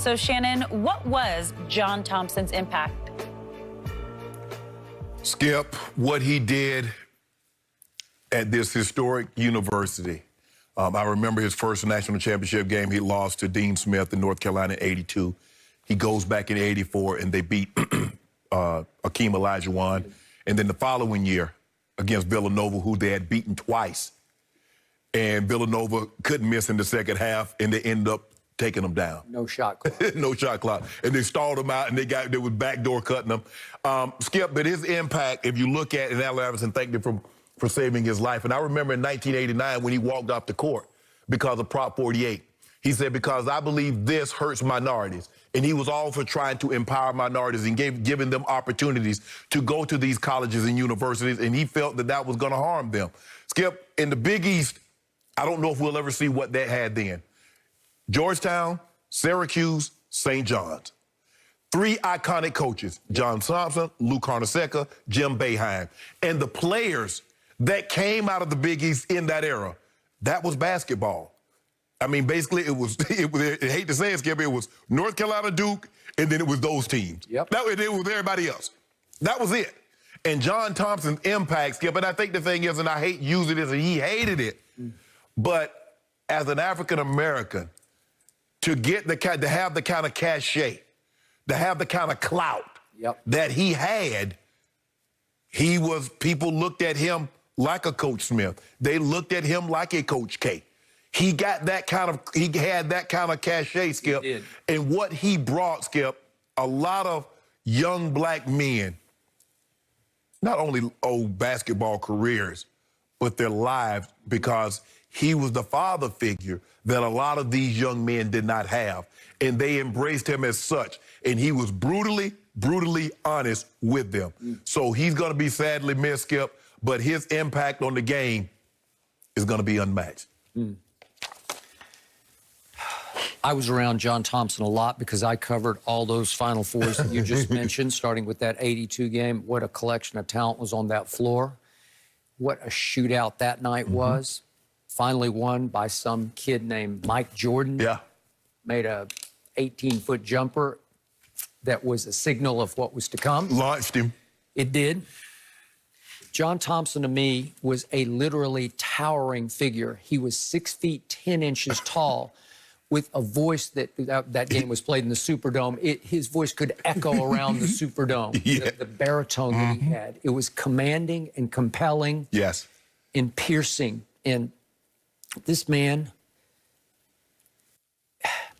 So, Shannon, what was John Thomson's impact? Skip, what he did at this historic university. I remember his first national championship game. He lost to Dean Smith in North Carolina in '82. He goes back in '84, and they beat Akeem Olajuwon. And then the following year against Villanova, who they had beaten twice. And Villanova couldn't miss in the second half, and they ended up taking them down. No shot clock. No shot clock. And they stalled them out, and they was backdoor cutting them. Skip, but his impact, if you look at, and Allen Iverson thanked him for saving his life. And I remember in 1989 when he walked off the court because of Prop 48. He said, because I believe this hurts minorities. And he was all for trying to empower minorities and giving them opportunities to go to these colleges and universities, and he felt that that was going to harm them. Skip, in the Big East, I don't know if we'll ever see what that had then. Georgetown, Syracuse, St. John's. Three iconic coaches, John Thomson, Lou Carnesecca, Jim Boeheim. And the players that came out of the Big East in that era, that was basketball. I mean, basically, I hate to say it, Skip, it was North Carolina, Duke, and then it was those teams. Yep. It was everybody else. That was it. And John Thomson's impact, Skip, and I think the thing is, and I hate using this, and he hated it, but as an African-American, to have the kind of cachet, to have the kind of clout that he had, people looked at him like a Coach Smith. They looked at him like a Coach K. He had that kind of cachet, Skip. He did. And what he brought, Skip, a lot of young black men, not only old basketball careers, but their lives, because he was the father figure that a lot of these young men did not have. And they embraced him as such. And he was brutally, brutally honest with them. So he's going to be sadly missed, Skip, but his impact on the game is going to be unmatched. I was around John Thomson a lot because I covered all those Final Fours that you just mentioned, starting with that '82 game. What a collection of talent was on that floor. What a shootout that night was. Finally won by some kid named Mike Jordan. Yeah. Made a 18-foot jumper that was a signal of what was to come. Launched him. It did. John Thomson, to me, was a literally towering figure. He was 6 feet 10 inches tall, with a voice that game was played in the Superdome. His voice could echo around the Superdome. Yeah. The baritone that he had. It was commanding and compelling. Yes. And piercing. And this man,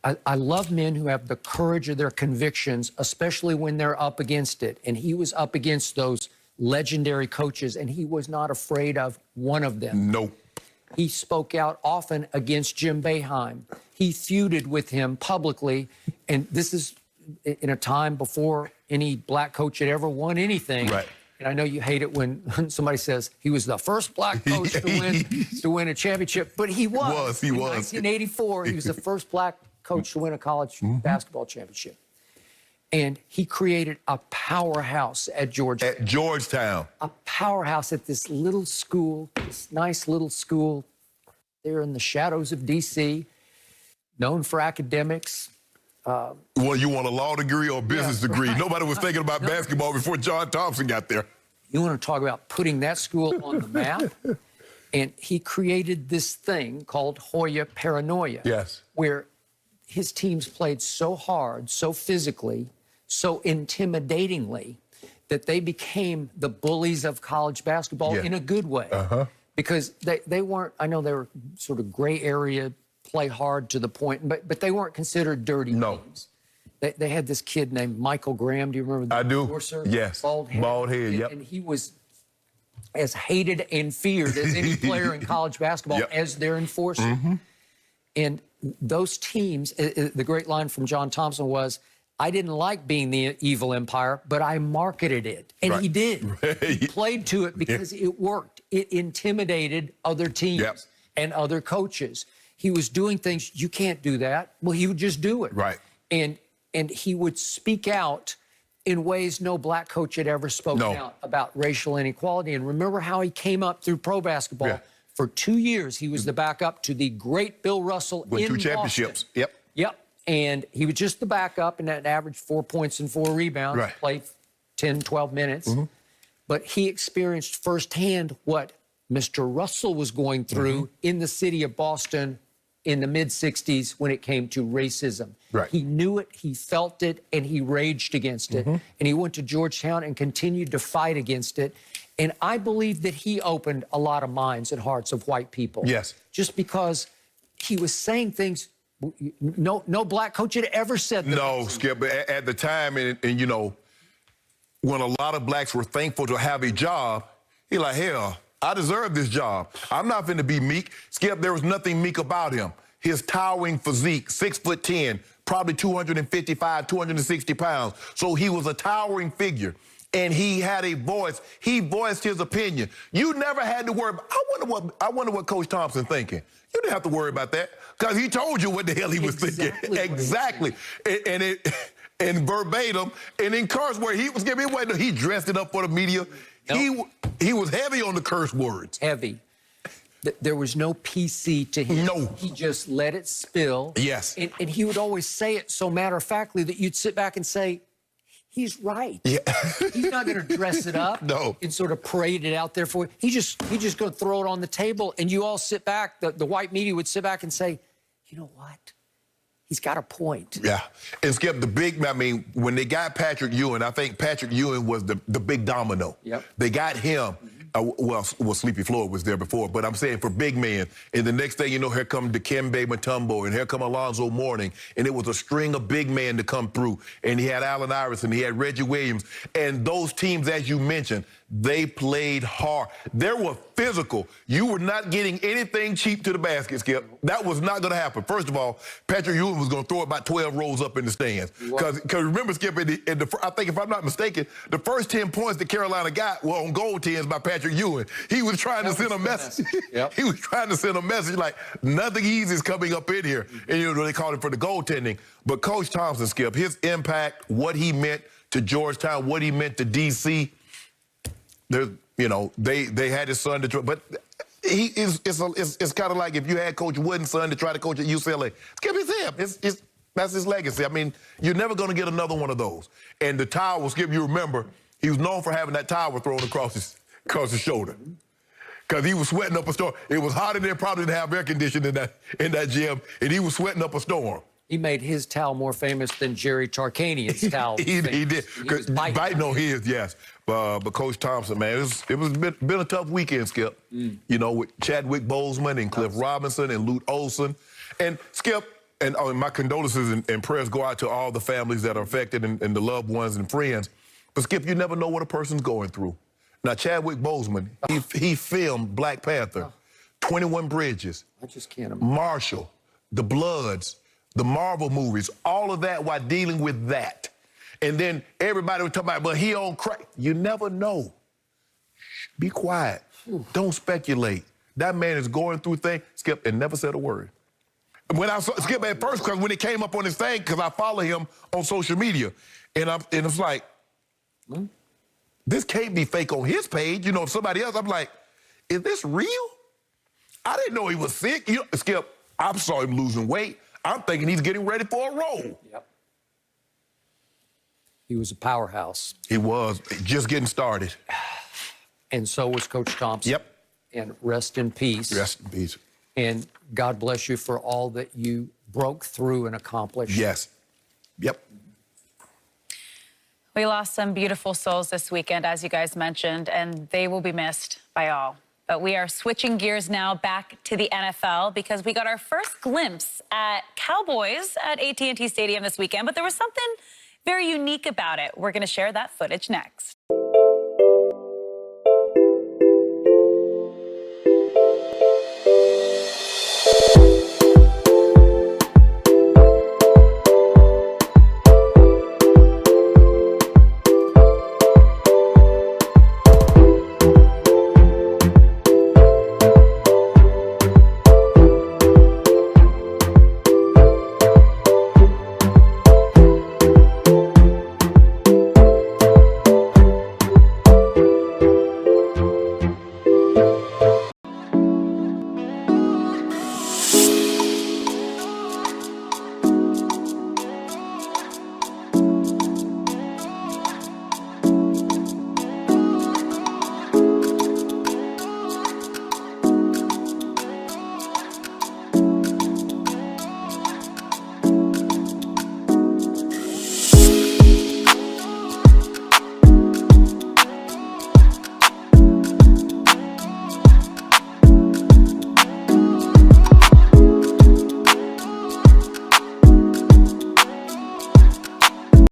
I love men who have the courage of their convictions, especially when they're up against it. And he was up against those legendary coaches, and he was not afraid of one of them. Nope. He spoke out often against Jim Boeheim. He feuded with him publicly, and this is in a time before any black coach had ever won anything. Right. And I know you hate it when somebody says he was the first black coach to win a championship, but he was. He was. In 1984, he was the first black coach to win a college basketball championship. And he created a powerhouse at Georgetown. At Georgetown. A powerhouse at this little school, this nice little school there in the shadows of D.C., known for academics. Well, you want a law degree or a business degree? Right. Nobody was thinking about basketball before John Thomson got there. You want to talk about putting that school on the map? And he created this thing called Hoya paranoia. Yes. Where his teams played so hard, so physically, so intimidatingly, that they became the bullies of college basketball in a good way. Because they weren't, I know they were sort of gray area, play hard to the point, but they weren't considered dirty teams. They had this kid named Michael Graham. Do you remember that? I do. Enforcer? Yes. Bald head. Yep. And he was as hated and feared as any player in college basketball as their enforcer. And those teams, the great line from John Thomson was, I didn't like being the evil empire, but I marketed it. And he did. He played to it because it worked. It intimidated other teams and other coaches. He was doing things, you can't do that. Well, he would just do it. Right. And he would speak out in ways no black coach had ever spoken out about racial inequality. And remember how he came up through pro basketball. For 2 years, he was the backup to the great Bill Russell in 2 championships. Boston. Yep. And he was just the backup and that averaged 4 points and 4 rebounds, Right. played 10, 12 minutes. But he experienced firsthand what Mr. Russell was going through in the city of Boston in the mid-'60s when it came to racism. Right. He knew it, he felt it, and he raged against it. And he went to Georgetown and continued to fight against it. And I believe that he opened a lot of minds and hearts of white people. Yes. Just because he was saying things no black coach had ever said that. No, Skip, but at the time, and you know, when a lot of blacks were thankful to have a job, he like, hell, I deserve this job. I'm not finna be meek. Skip, there was nothing meek about him. His towering physique, 6'10", probably 255, 260 pounds. So he was a towering figure. And he had a voice. He voiced his opinion. You never had to worry about, I wonder what Coach Thomson thinking. You didn't have to worry about that because he told you what the hell he was thinking. Exactly. And verbatim, and in curse word, he was giving away. He dressed it up for the media. Nope. He was heavy on the curse words. Heavy. There was no PC to him. No. He just let it spill. Yes. And he would always say it so matter-of-factly that you'd sit back and say, he's right. Yeah. He's not going to dress it up No. and sort of parade it out there for you. He's just going to throw it on the table, and you all sit back. The white media would sit back and say, you know what? He's got a point. Yeah. And Skip, when they got Patrick Ewing, I think Patrick Ewing was the big domino. Yep. They got him. Well, Sleepy Floyd was there before, but I'm saying for big men. And the next thing you know, here come Dikembe Mutombo, and here come Alonzo Mourning, and it was a string of big men to come through. And he had Allen Iverson, he had Reggie Williams, and those teams, as you mentioned, they played hard. They were physical. You were not getting anything cheap to the basket, Skip. That was not going to happen. First of all, Patrick Ewing was going to throw about 12 rows up in the stands. Because remember, Skip, I think if I'm not mistaken, the first 10 points that Carolina got were on goal tens by Patrick Ewing. He was trying to send a message. Yep. He was trying to send a message like, nothing easy is coming up in here. And you know, they called him for the goaltending. But Coach Thomson, Skip, his impact, what he meant to Georgetown, what he meant to D.C., you know, they had his son to try, but it's kind of like if you had Coach Wooden's son to try to coach at UCLA. Skip, it's him. That's his legacy. I mean, you're never going to get another one of those. And the towel, Skip, you remember, he was known for having that towel thrown across his shoulder. Because he was sweating up a storm. It was hot in there, probably didn't have air conditioning in that gym, and he was sweating up a storm. He made his towel more famous than Jerry Tarkanian's towel. He did. Biting on his, yes. But Coach Thomson, man, it was been a tough weekend, Skip. You know, with Chadwick Boseman and Cliff Robinson and Lute Olson. And Skip, and my condolences and prayers go out to all the families that are affected and the loved ones and friends. But Skip, you never know what a person's going through. Now, Chadwick Boseman, he filmed Black Panther, 21 Bridges, I just can't imagine. Marshall, The Bloods, the Marvel movies, all of that while dealing with that. And then everybody would talk about, but he on crack. You never know. Shh, be quiet. Don't speculate. That man is going through things. Skip, and never said a word. When I saw Skip at first, because when it came up on his thing, because I follow him on social media, and it's like, this can't be fake on his page. You know, somebody else, I'm like, is this real? I didn't know he was sick. You know, Skip, I saw him losing weight. I'm thinking he's getting ready for a role. Yep. He was a powerhouse. He was just getting started. And so was Coach Thomson. Yep. And rest in peace. Rest in peace. And God bless you for all that you broke through and accomplished. Yes. Yep. We lost some beautiful souls this weekend, as you guys mentioned, and they will be missed by all. But we are switching gears now back to the NFL because we got our first glimpse at Cowboys at AT&T Stadium this weekend, but there was something very unique about it. We're going to share that footage next.